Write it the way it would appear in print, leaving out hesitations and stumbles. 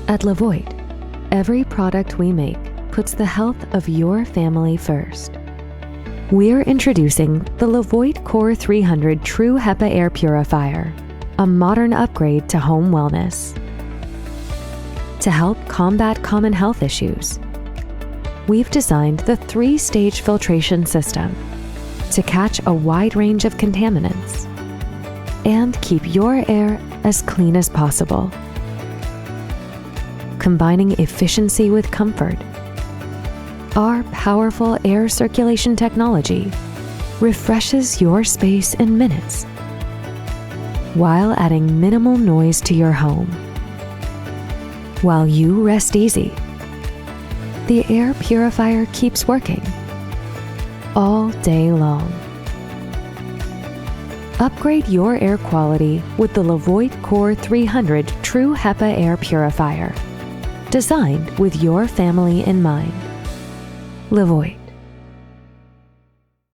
At Levoit, every product we make puts the health of your family first. We're introducing the Levoit Core 300 True HEPA Air Purifier, a modern upgrade to home wellness. To help combat common health issues, we've designed the 3-stage filtration system to catch a wide range of contaminants and keep your air as clean as possible. Combining efficiency with comfort, our powerful air circulation technology refreshes your space in minutes while adding minimal noise to your home. While you rest easy, the air purifier keeps working all day long. Upgrade your air quality with the Levoit Core 300 True HEPA Air Purifier, designed with your family in mind. Levoit.